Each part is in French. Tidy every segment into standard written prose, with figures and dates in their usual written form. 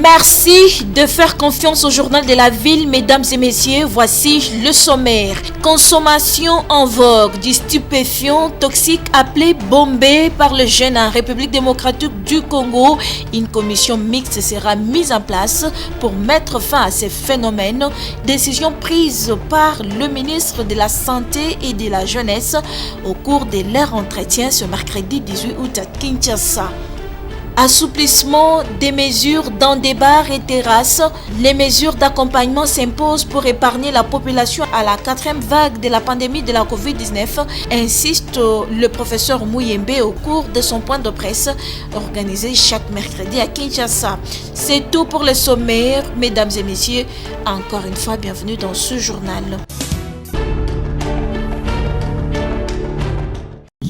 Merci de faire confiance au journal de la ville, mesdames et messieurs. Voici le sommaire. Consommation en vogue du stupéfiant toxique appelé Bombay par le jeune en République démocratique du Congo. Une commission mixte sera mise en place pour mettre fin à ces phénomènes. Décision prise par le ministre de la Santé et de la Jeunesse au cours de leur entretien ce mercredi 18 août à Kinshasa. Assouplissement des mesures dans des bars et terrasses. Les mesures d'accompagnement s'imposent pour épargner la population à la quatrième vague de la pandémie de la Covid-19, insiste le professeur Mouyembe au cours de son point de presse organisé chaque mercredi à Kinshasa. C'est tout pour le sommaire, mesdames et messieurs. Encore une fois, bienvenue dans ce journal.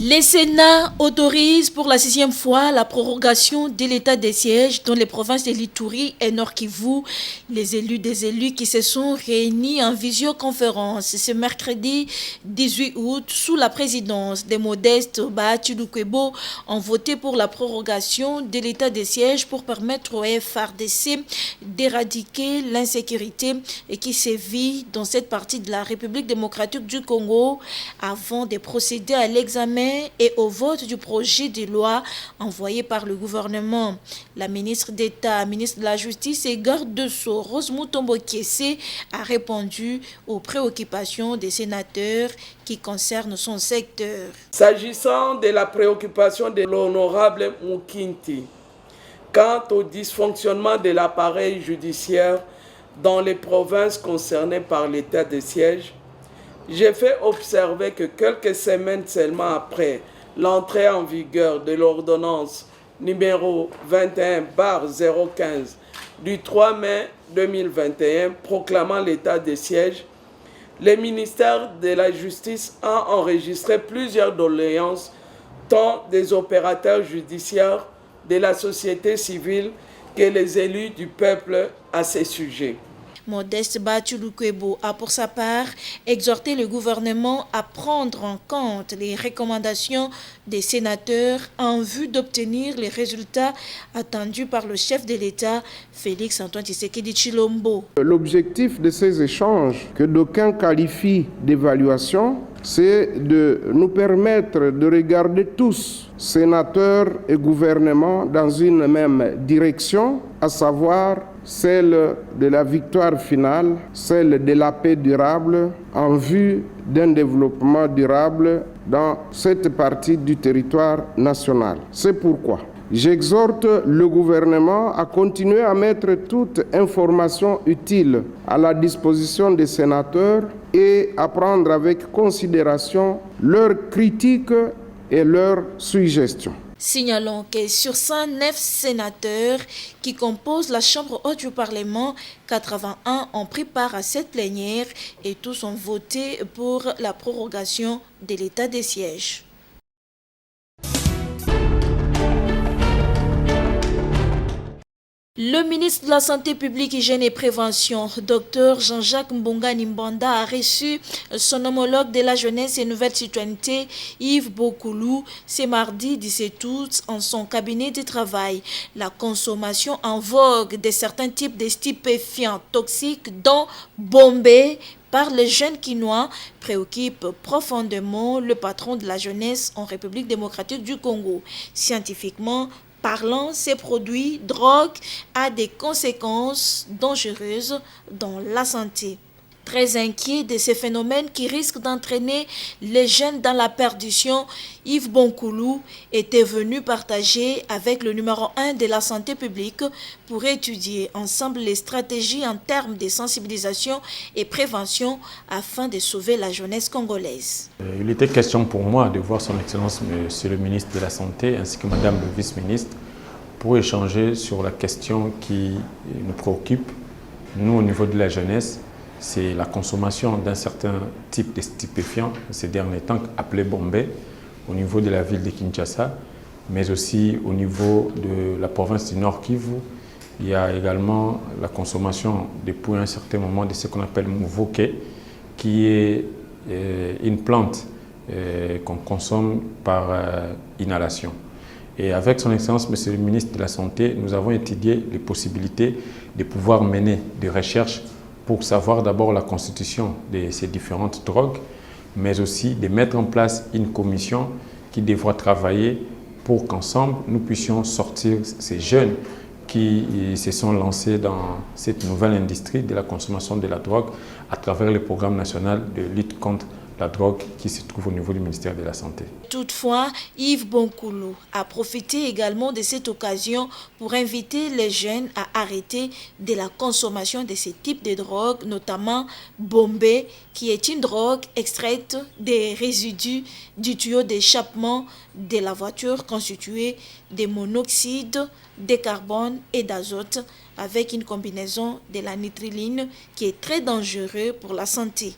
Le Sénat autorise pour la 6e fois la prorogation de l'état des sièges dans les provinces de l'Ituri et Nord-Kivu. Les élus des élus qui se sont réunis en visioconférence ce mercredi 18 août sous la présidence de Modeste Bahati Lukwebo ont voté pour la prorogation de l'état des sièges pour permettre au FARDC d'éradiquer l'insécurité et qui sévit dans cette partie de la République démocratique du Congo avant de procéder à l'examen et au vote du projet de loi envoyé par le gouvernement. La ministre d'État, ministre de la Justice et garde de Sceaux, Rose Mutombo Kiese, a répondu aux préoccupations des sénateurs qui concernent son secteur. S'agissant de la préoccupation de l'honorable Mukinti, quant au dysfonctionnement de l'appareil judiciaire dans les provinces concernées par l'état de siège, j'ai fait observer que quelques semaines seulement après l'entrée en vigueur de l'ordonnance numéro 21/015 du 3 mai 2021 proclamant l'état de siège, le ministère de la Justice a enregistré plusieurs doléances tant des opérateurs judiciaires, de la société civile que les élus du peuple à ces sujets. Modeste Bahati Lukwebo a pour sa part exhorté le gouvernement à prendre en compte les recommandations des sénateurs en vue d'obtenir les résultats attendus par le chef de l'État, Félix Antoine Tshisekedi Tshilombo. L'objectif de ces échanges, que d'aucuns qualifient d'évaluation, c'est de nous permettre de regarder tous, sénateurs et gouvernement, dans une même direction, à savoir celle de la victoire finale, celle de la paix durable en vue d'un développement durable dans cette partie du territoire national. C'est pourquoi j'exhorte le gouvernement à continuer à mettre toute information utile à la disposition des sénateurs et à prendre avec considération leurs critiques et leurs suggestions. Signalons que sur 109 sénateurs qui composent la Chambre haute du Parlement, 81 ont pris part à cette plénière et tous ont voté pour la prorogation de l'état des sièges. Le ministre de la Santé publique, Hygiène et Prévention, Dr Jean-Jacques Mbonga Nimbanda, a reçu son homologue de la jeunesse et nouvelle citoyenneté, Yves Bokoulou, ce mardi 17 août en son cabinet de travail. La consommation en vogue de certains types de stupéfiants toxiques, dont Bombay, par les jeunes Quinois, préoccupe profondément le patron de la jeunesse en République démocratique du Congo. Scientifiquement parlant, ces produits, drogues, a des conséquences dangereuses dans la santé. Très inquiet de ces phénomènes qui risquent d'entraîner les jeunes dans la perdition, Yves Bonkoulou était venu partager avec le numéro 1 de la santé publique pour étudier ensemble les stratégies en termes de sensibilisation et prévention afin de sauver la jeunesse congolaise. Il était question pour moi de voir son Excellence Monsieur le ministre de la Santé ainsi que Madame le vice-ministre pour échanger sur la question qui nous préoccupe, nous au niveau de la jeunesse. C'est la consommation d'un certain type de stupéfiants, ces derniers temps appelé Bombay, au niveau de la ville de Kinshasa, mais aussi au niveau de la province du Nord Kivu. Il y a également la consommation depuis un certain moment de ce qu'on appelle Mouvoké, qui est une plante qu'on consomme par inhalation. Et avec son Excellence, Monsieur le ministre de la Santé, nous avons étudié les possibilités de pouvoir mener des recherches pour savoir d'abord la constitution de ces différentes drogues, mais aussi de mettre en place une commission qui devra travailler pour qu'ensemble, nous puissions sortir ces jeunes qui se sont lancés dans cette nouvelle industrie de la consommation de la drogue à travers le programme national de lutte contre la drogue qui se trouve au niveau du ministère de la Santé. Toutefois, Yves Bonkoulou a profité également de cette occasion pour inviter les jeunes à arrêter de la consommation de ce type de drogue, notamment Bombay, qui est une drogue extraite des résidus du tuyau d'échappement de la voiture constitué de monoxyde de carbone et d'azote avec une combinaison de la nitriline qui est très dangereuse pour la santé.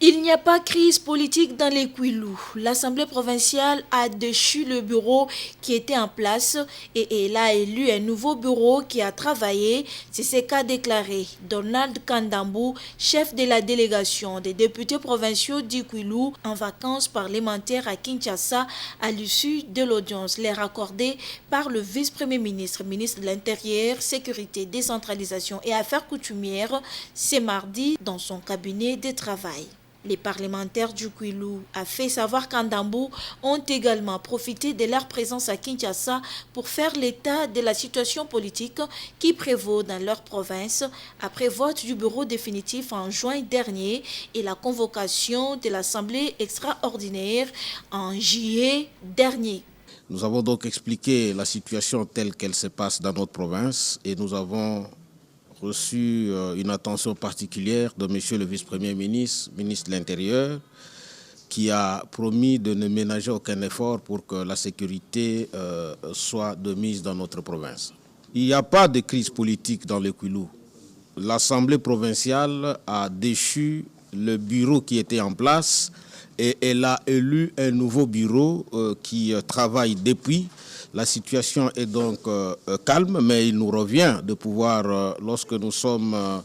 Il n'y a pas crise politique dans les Kouilou. L'Assemblée provinciale a déchu le bureau qui était en place et elle a élu un nouveau bureau qui a travaillé. C'est ce qu'a déclaré Donald Kandambou, chef de la délégation des députés provinciaux du Kouilou en vacances parlementaires à Kinshasa à l'issue de l'audience leur accordée par le vice-premier ministre, ministre de l'Intérieur, Sécurité, Décentralisation et Affaires coutumières ce mardi dans son cabinet de travail. Les parlementaires du Kouilou a fait savoir qu'Andambou ont également profité de leur présence à Kinshasa pour faire l'état de la situation politique qui prévaut dans leur province après vote du bureau définitif en juin dernier et la convocation de l'Assemblée extraordinaire en juillet dernier. Nous avons donc expliqué la situation telle qu'elle se passe dans notre province et nous avons reçu une attention particulière de M. le vice-premier ministre, ministre de l'Intérieur, qui a promis de ne ménager aucun effort pour que la sécurité soit de mise dans notre province. Il n'y a pas de crise politique dans le Kouilou. L'Assemblée provinciale a déchu le bureau qui était en place et elle a élu un nouveau bureau qui travaille depuis. La situation est donc calme, mais il nous revient de pouvoir, lorsque nous sommes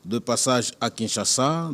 de passage à Kinshasa,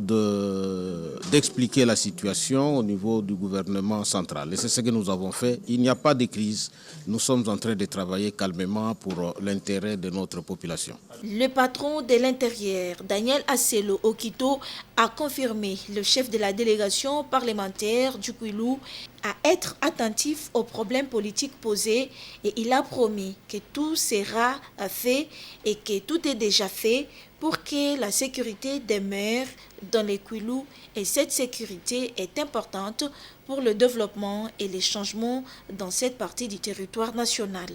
d'expliquer la situation au niveau du gouvernement central. Et c'est ce que nous avons fait. Il n'y a pas de crise. Nous sommes en train de travailler calmement pour l'intérêt de notre population. Le patron de l'Intérieur, Daniel Asselo Okito, a confirmé le chef de la délégation parlementaire du Kouilou à être attentif aux problèmes politiques posés et il a promis que tout sera fait et que tout est déjà fait pour que la sécurité demeure dans les Kouilou et cette sécurité est importante pour le développement et les changements dans cette partie du territoire national.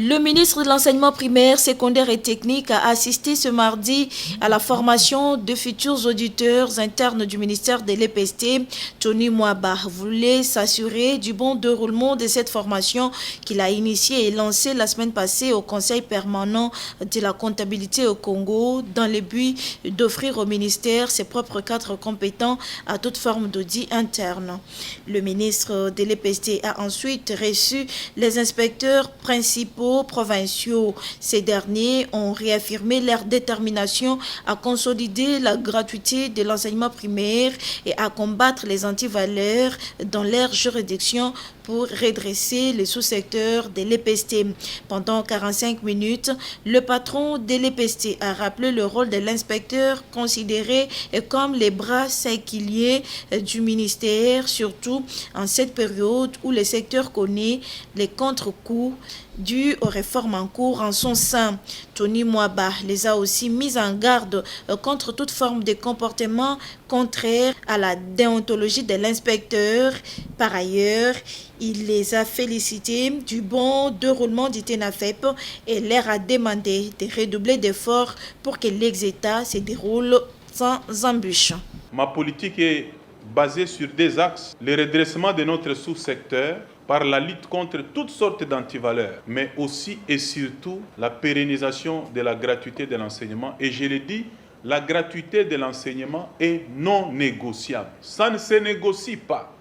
Le ministre de l'Enseignement primaire, secondaire et technique a assisté ce mardi à la formation de futurs auditeurs internes du ministère de l'EPST. Tony Mwaba voulait s'assurer du bon déroulement de cette formation qu'il a initiée et lancée la semaine passée au Conseil permanent de la comptabilité au Congo dans le but d'offrir au ministère ses propres cadres compétents à toute forme d'audit interne. Le ministre de l'EPST a ensuite reçu les inspecteurs principaux provinciaux. Ces derniers ont réaffirmé leur détermination à consolider la gratuité de l'enseignement primaire et à combattre les antivaleurs dans leur juridiction pour redresser les sous-secteurs de l'EPST. Pendant 45 minutes, le patron de l'EPST a rappelé le rôle de l'inspecteur considéré comme les bras séquiliers du ministère, surtout en cette période où le secteur connaît les contre-coups dus aux réformes en cours en son sein. Tony Mwaba les a aussi mis en garde contre toute forme de comportement contraire à la déontologie de l'inspecteur. Par ailleurs, il les a félicités du bon déroulement du TENAFEP et leur a demandé de redoubler d'efforts pour que l'exétat se déroule sans embûche. Ma politique est basée sur deux axes. Le redressement de notre sous-secteur par la lutte contre toutes sortes d'antivaleurs, mais aussi et surtout la pérennisation de la gratuité de l'enseignement. Et je le dis, la gratuité de l'enseignement est non négociable. Ça ne se négocie pas.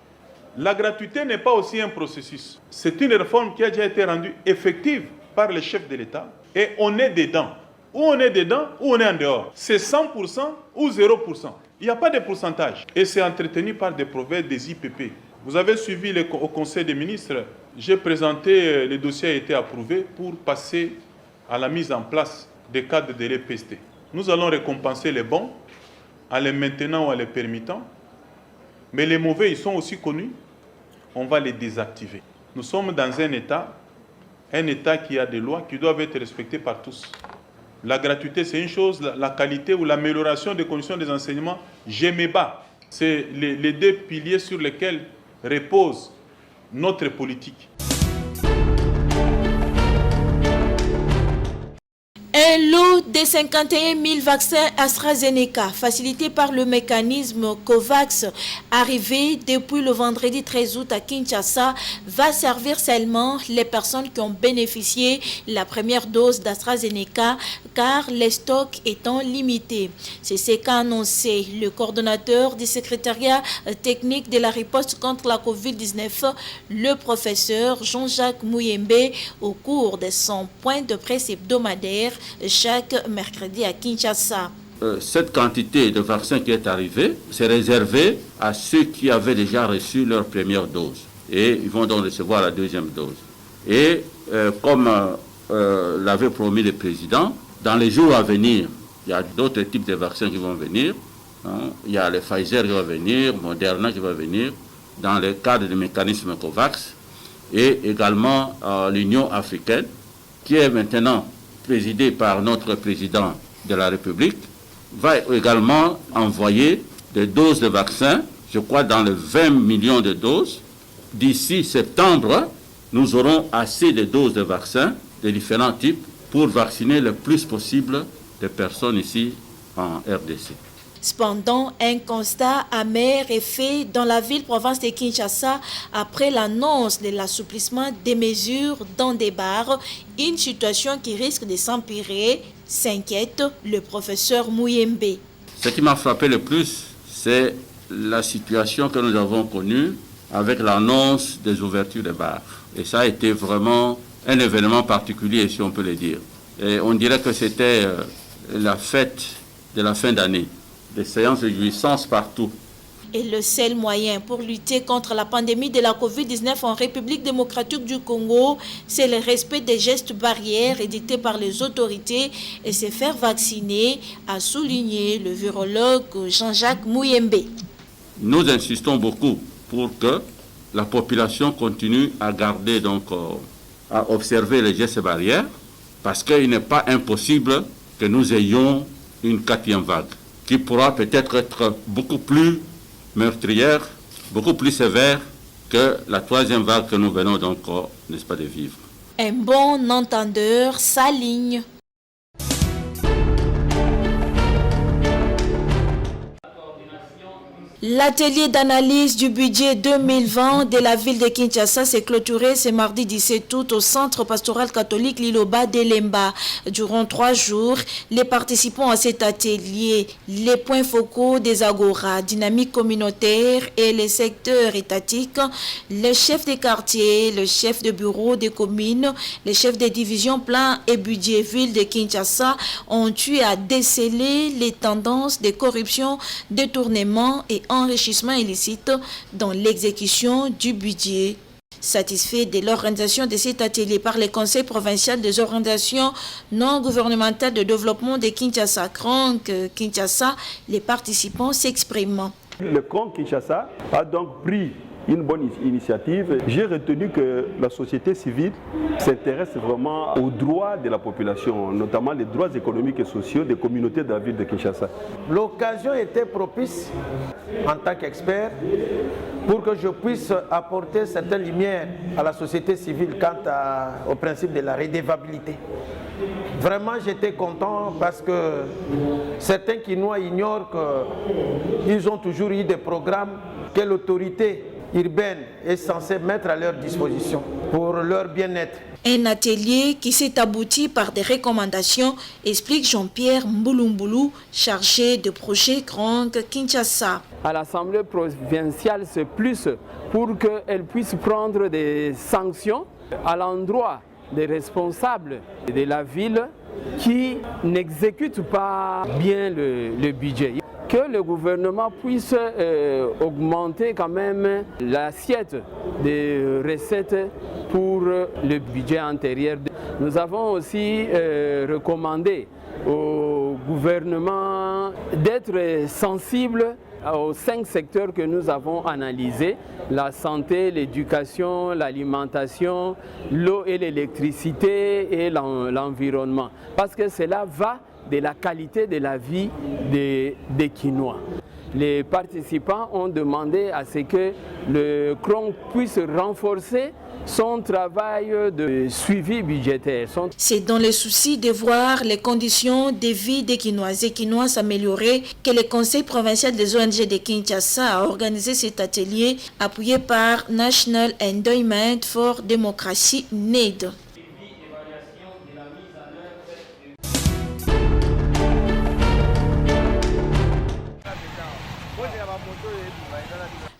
La gratuité n'est pas aussi un processus. C'est une réforme qui a déjà été rendue effective par le chef de l'État et on est dedans. Ou on est dedans, ou on est en dehors. C'est 100% ou 0%. Il n'y a pas de pourcentage. Et c'est entretenu par des proverbes des IPP. Vous avez suivi au Conseil des ministres. J'ai présenté, le dossier a été approuvé pour passer à la mise en place des cadres de l'EPST. Nous allons récompenser les bons en les maintenant ou en les permettant. Mais les mauvais, ils sont aussi connus. On va les désactiver. Nous sommes dans un État qui a des lois qui doivent être respectées par tous. La gratuité, c'est une chose, la qualité ou l'amélioration des conditions des enseignements, j'aimais pas. C'est les deux piliers sur lesquels repose notre politique. Un lot de 51 000 vaccins AstraZeneca, facilité par le mécanisme COVAX, arrivé depuis le vendredi 13 août à Kinshasa, va servir seulement les personnes qui ont bénéficié de la première dose d'AstraZeneca, car les stocks étant limités. C'est ce qu'a annoncé le coordonnateur du secrétariat technique de la riposte contre la COVID-19, le professeur Jean-Jacques Mouyembe, au cours de son point de presse hebdomadaire chaque mercredi à Kinshasa. Cette quantité de vaccins qui est arrivée, c'est réservé à ceux qui avaient déjà reçu leur première dose. Et ils vont donc recevoir la deuxième dose. Et comme l'avait promis le président, dans les jours à venir, il y a d'autres types de vaccins qui vont venir. Il y a le Pfizer qui va venir, Moderna qui va venir, dans le cadre du mécanisme COVAX. Et également l'Union africaine, qui est maintenant présidé par notre président de la République, va également envoyer des doses de vaccins, je crois dans les 20 millions de doses. D'ici septembre, nous aurons assez de doses de vaccins de différents types pour vacciner le plus possible de personnes ici en RDC. Cependant, un constat amer est fait dans la ville-province de Kinshasa après l'annonce de l'assouplissement des mesures dans des bars, une situation qui risque de s'empirer, s'inquiète le professeur Mouyembe. Ce qui m'a frappé le plus, c'est la situation que nous avons connue avec l'annonce des ouvertures des bars. Et ça a été vraiment un événement particulier, si on peut le dire. Et on dirait que c'était la fête de la fin d'année. Des séances de jouissance partout. Et le seul moyen pour lutter contre la pandémie de la COVID-19 en République démocratique du Congo, c'est le respect des gestes barrières édictés par les autorités et se faire vacciner, a souligné le virologue Jean-Jacques Mouyembe. Nous insistons beaucoup pour que la population continue à garder, à observer les gestes barrières, parce qu'il n'est pas impossible que nous ayons une quatrième vague, qui pourra peut-être être beaucoup plus meurtrière, beaucoup plus sévère que la troisième vague que nous venons donc, n'est-ce pas, de vivre. Un bon entendeur s'aligne. L'atelier d'analyse du budget 2020 de la ville de Kinshasa s'est clôturé ce mardi 17 août au centre pastoral catholique Liloba d'Elemba. Durant 3 jours, les participants à cet atelier, les points focaux des agora, dynamique communautaire et les secteurs étatiques, les chefs des quartiers, le chef de bureau des communes, les chefs des divisions plan et budget ville de Kinshasa ont eu à déceler les tendances de corruption, détournement et enrichissement illicite dans l'exécution du budget. Satisfait de l'organisation de cet atelier par le Conseil provincial des organisations non gouvernementales de développement de Kinshasa, CRONC Kinshasa, les participants s'expriment. Le CRONC Kinshasa a donc pris une bonne initiative. J'ai retenu que la société civile s'intéresse vraiment aux droits de la population, notamment les droits économiques et sociaux des communautés de la ville de Kinshasa. L'occasion était propice en tant qu'expert pour que je puisse apporter certaines lumières à la société civile quant au principe de la redevabilité. Vraiment, j'étais content parce que certains Kinois ignorent qu'ils ont toujours eu des programmes que l'autorité urbaine est censée mettre à leur disposition pour leur bien-être. Un atelier qui s'est abouti par des recommandations, explique Jean-Pierre Mbouloumbou, chargé de projet CRONC Kinshasa. À l'Assemblée provinciale, c'est plus pour qu'elle puisse prendre des sanctions à l'endroit des responsables de la ville qui n'exécutent pas bien le budget. Que le gouvernement puisse augmenter quand même l'assiette des recettes pour le budget antérieur. Nous avons aussi recommandé au gouvernement d'être sensible aux 5 secteurs que nous avons analysés, la santé, l'éducation, l'alimentation, l'eau et l'électricité et l'environnement. Parce que cela va de la qualité de la vie des Kinois. Les participants ont demandé à ce que le CRON puisse renforcer son travail de suivi budgétaire. C'est dans le souci de voir les conditions de vie des Kinoises et Kinois s'améliorer que le Conseil provincial des ONG de Kinshasa a organisé cet atelier appuyé par National Endowment for Democracy, NED.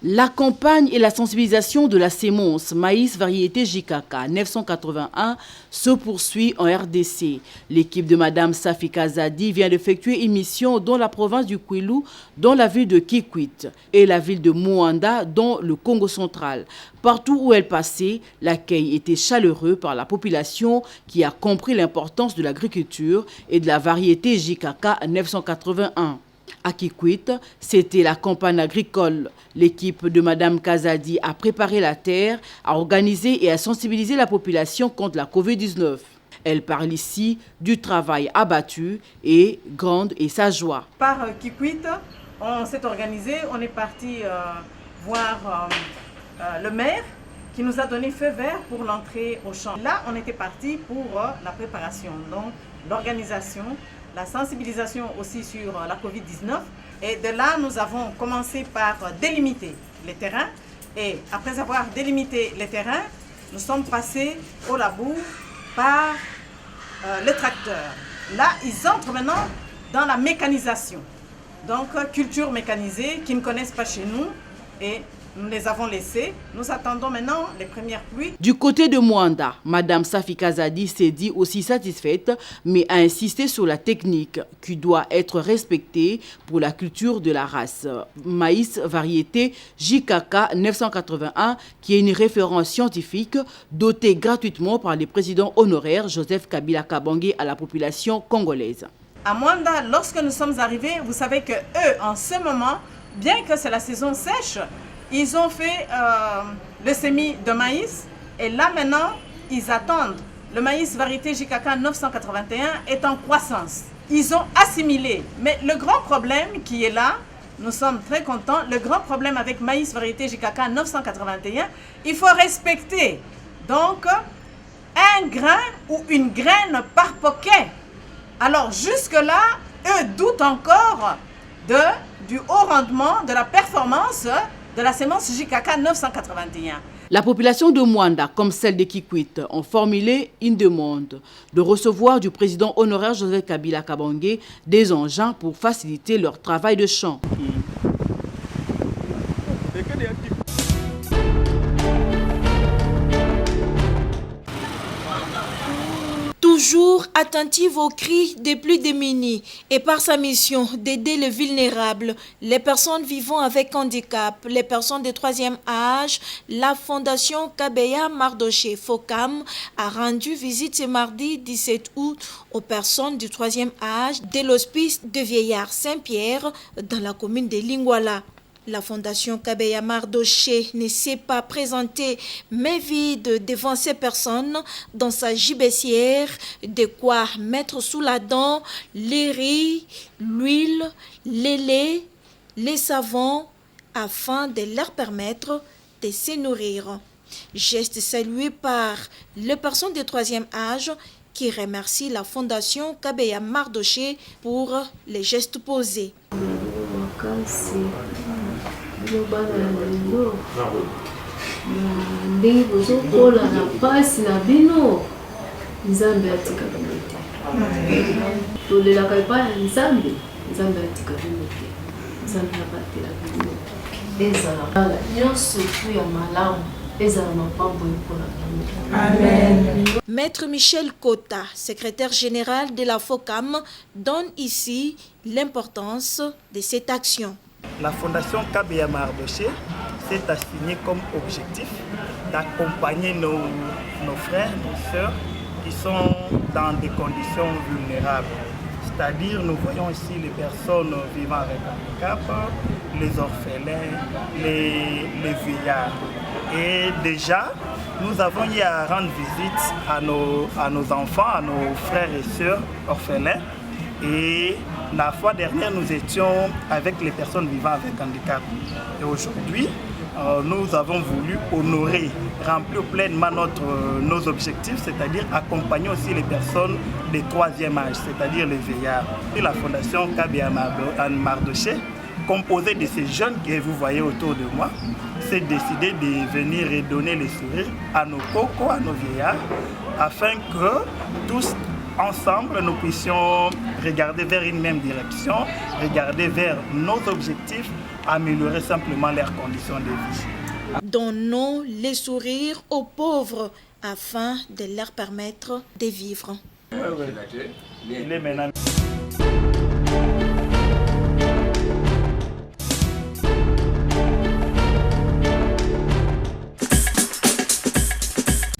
La campagne et la sensibilisation de la sémence maïs variété JKK 981 se poursuit en RDC. L'équipe de Madame Safi Kazadi vient d'effectuer une mission dans la province du Kwilu, dans la ville de Kikwit et la ville de Muanda, dans le Congo central. Partout où elle passait, l'accueil était chaleureux par la population qui a compris l'importance de l'agriculture et de la variété JKK 981. À Kikwit, c'était la campagne agricole. L'équipe de Madame Kazadi a préparé la terre, a organisé et a sensibilisé la population contre la Covid-19. Elle parle ici du travail abattu et grande et sa joie. Par Kikwit, on s'est organisé, on est parti voir le maire qui nous a donné feu vert pour l'entrée au champ. Là, on était parti pour la préparation, donc l'organisation, la sensibilisation aussi sur la Covid-19. Et de là, nous avons commencé par délimiter les terrains. Et après avoir délimité les terrains, nous sommes passés au labour par le tracteur. Là, ils entrent maintenant dans la mécanisation. Donc, culture mécanisée qu'ils ne connaissent pas chez nous. Et nous les avons laissés. Nous attendons maintenant les premières pluies. Du côté de Muanda, Madame Safi Kazadi s'est dit aussi satisfaite, mais a insisté sur la technique qui doit être respectée pour la culture de la race. Maïs variété JKK 981, qui est une référence scientifique dotée gratuitement par le président honoraire Joseph Kabila Kabange à la population congolaise. À Muanda, lorsque nous sommes arrivés, vous savez que eux, en ce moment, bien que c'est la saison sèche, ils ont fait le semis de maïs et là maintenant, ils attendent. Le maïs variété JKK 981 est en croissance. Ils ont assimilé. Mais le grand problème qui est là, nous sommes très contents, le grand problème avec maïs variété JKK 981, il faut respecter donc un grain ou une graine par poquet. Alors jusque-là, eux doutent encore du haut rendement, de la performance de la sémence JKK 981. La population de Muanda, comme celle de Kikwit, ont formulé une demande de recevoir du président honoraire Joseph Kabila Kabange des engins pour faciliter leur travail de champ. Toujours attentive aux cris des plus démunis et par sa mission d'aider les vulnérables, les personnes vivant avec handicap, les personnes de troisième âge, la Fondation Kabeya Mardoché FOCAM a rendu visite ce mardi 17 août aux personnes du troisième âge de l'hospice de Vieillard Saint-Pierre dans la commune de Lingwala. La Fondation Kabeya Mardoché ne s'est pas présentée, mais vide devant ces personnes dans sa gibecière, de quoi mettre sous la dent les riz, l'huile, les laits, les savons, afin de leur permettre de se nourrir. Geste salué par les personnes de troisième âge qui remercient la Fondation Kabeya Mardoché pour les gestes posés. Bana lelo ndenge bozokola na pasi na bino nzambe atika bino te tolelaka epai ya nzambe atika bino te nzambe abatela bino ezala nyonso tu ya malamu Amen. Maître Michel Kota, secrétaire général de la FOCAM, donne ici l'importance de cette action. La Fondation Kabea Mardoché s'est assignée comme objectif d'accompagner nos frères, nos sœurs qui sont dans des conditions vulnérables. C'est-à-dire, nous voyons ici les personnes vivant avec handicap, les orphelins, les vieillards. Et déjà, nous avons eu à rendre visite à nos enfants, à nos frères et sœurs orphelins. Et la fois dernière, nous étions avec les personnes vivant avec handicap. Et aujourd'hui, nous avons voulu honorer, remplir pleinement nos objectifs, c'est-à-dire accompagner aussi les personnes de troisième âge, c'est-à-dire les vieillards. Et la Fondation Kabea Mardoché, composée de ces jeunes que vous voyez autour de moi, s'est décidé de venir redonner les sourires à nos cocos, à nos vieillards, afin que tous ensemble nous puissions regarder vers une même direction, regarder vers nos objectifs, améliorer simplement leurs conditions de vie. Donnons les sourires aux pauvres afin de leur permettre de vivre. Il est maintenant.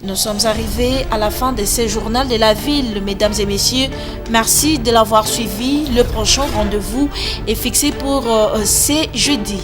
Nous sommes arrivés à la fin de ce journal de la ville. Mesdames et messieurs, merci de l'avoir suivi. Le prochain rendez-vous est fixé pour ce jeudi.